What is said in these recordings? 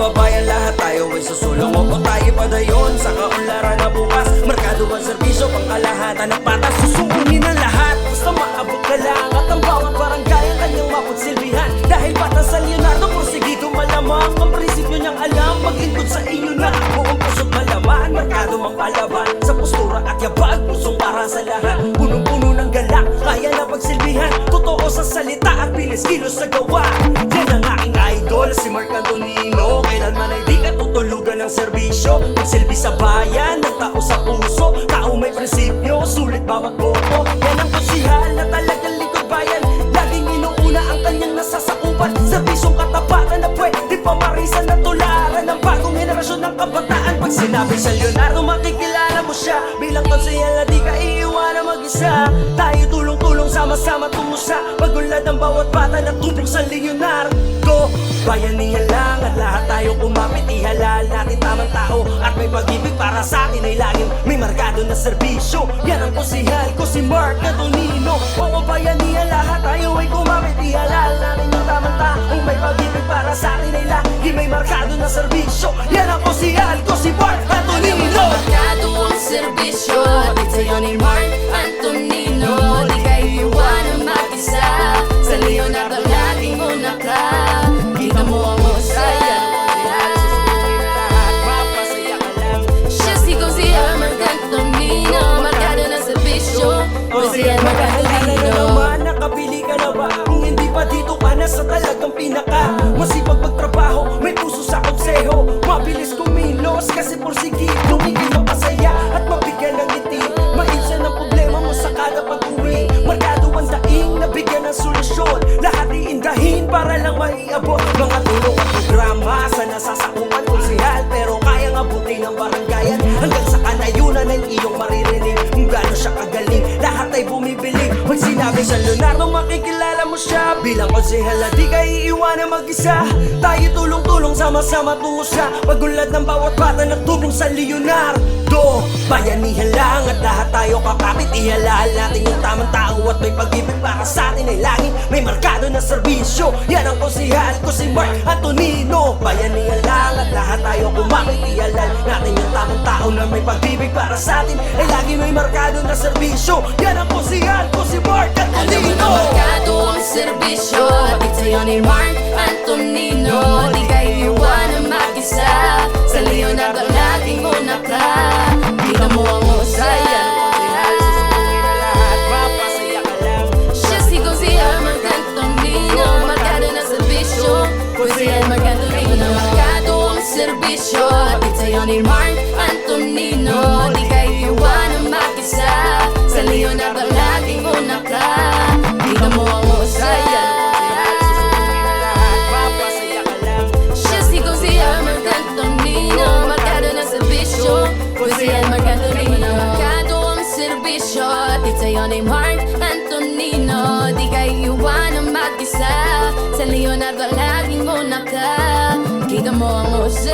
kababayan, lahat tayo ay susulong. O tayo padayon sa kaunlaran na bukas. Merkado ang serbisyo, pangkalahatan ng patas. Susungin ang lahat, basta maabot ka lang. At ang bawat barangay ang kanyang mapagsilbihan. Dahil batang San Leonardo, porsigido malamang. Ang prinsipyo niyang alam, maglingkod sa iyo na buong puso't malaman. Merkado mang palaban, sa postura at yabag, pusong para sa lahat. Punong-puno ng galak, kaya na pagsilbihan. Totoo sa salita at bilis kilos sa gawa. Yan ang aking idol, si Mark Antonino. Kailanman ay di katutulugan ng serbisyo. Magsilbi sa bayan, ng tao sa puso. Tao may prinsipyo, sulit bawat boto. Yan ang konsihal na talagang likod bayan. Laging inuuna ang kanyang nasasakupan. Serbisyong katapatan na pwede pamarisan at tularan ng bagong henerasyon ng kabataan. Pag sinabi sa Leonardo, makikilala mo siya bilang konsihal na di ka iiwanan mag-isa. Tayo tulong-tulong, sama-sama tungo sa pag-unlad ng bawat bata na tubong sa Leonardo. Bayanihan lang at lahat tayo kumapit. Ihalal natin tamang tao at may pag-ibig para sa atin ay laging may markado na serbisyo. Yan ang konsihal ko, si Mark Antonino. Oo, bayanihan, lahat tayo ay kumapit. Ihalal natin yung tamang tao, may pag-ibig para sa atin ay laging may markado na serbisyo. Yan ang konsihal ko, si Mark Antonino. Markado ang serbisyo, hatid sa'yo ni Mark Antonino. Di kayo iwanan mag-isa, sa Leonardo laging una ka. Kita mo ang husay, siya si Konsihal Mark Antonino. Markado ng serbisyo, Konsihal Mark Antonino. Nakabili ka na ba? Kung hindi pa dito ka na sa talagang pinaka masipag magtrabaho, may puso sa konseho. Mabilis kumilos kasi porsigido, hindi mapasaya at mabigyan ng ngiti. Mainsan ang problema mo sa kada pag-uwi. Markado ang daing, nabigyan ng solusyon. Lahat iindahin para lang maiabot. Mga tulong at programa sa nasasakupan konsihal, pero kayang abutin ng barangayan. Hanggang sa kanayunan ng iyong maririnig kung gaano siya kagaling. Lahat ay bumibili. Pag sinabi sa Leonardo, makikilala mo siya bilang konsihal na di ka iiwanan mag-isa. Tayo tulong-tulong, sama-sama tungo sa pag-unlad ng bawat bata na tubong sa Leonardo. Bayanihan lang at lahat tayo kakapit. Ihalal natin yung tamang tao at may pag-ibig para sa atin ay laging may markado na serbisyo. Yan ang konsihal ko, si Mark Antonino. Bayanihan lang at lahat tayo kumapit. Ihalal natin yung tamang tao na may pag-ibig para sa atin ay laging may markado na serbisyo. Yan ang konsihal ko, si Mark Antonino. Alam mo na markado ang serbisyo, hatid sa'yo ni Mark Antonino. Di kayo iwanan mag-isa, sa Leonardo laging una ka. Kita mo ang husay, siya si Konsihal Mark Antonino. Markado ng serbisyo, Konsihal Mark Antonino. Markado ang serbisyo, hatid sa'yo ni Mark Antonino. Di kayo iwanan mag-isa, sa Leonardo laging una ka. Kita mo ang husay, siya si Konsihal Mark Antonino. Markado ng serbisyo, Konsihal Mark Antonino. Markado ang serbisyo, hatid sa'yo ni Mark Antonino. Di kayo iwanan mag-isa, sa Leonardo laging una ka. Kita mo ang husay,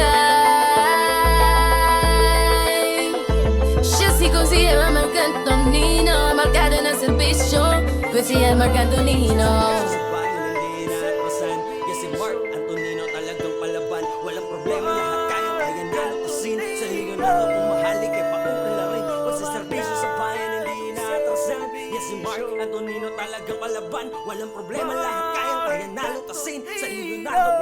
siya si Konsihal Mark Antonino. Markado ng serbisyo, Konsihal Mark Antonino. Si Mark Antonino talagang palaban. Walang problema, lahat kayang-kaya na lutasin. Sa Leonardo bumahalik kay paula rin. Pagsiservisyo sa bayan hindi inaatrasan. Yes, si Mark Antonino talagang palaban. Walang problema, lahat kayang-kaya na lutasin. Sa Leonardo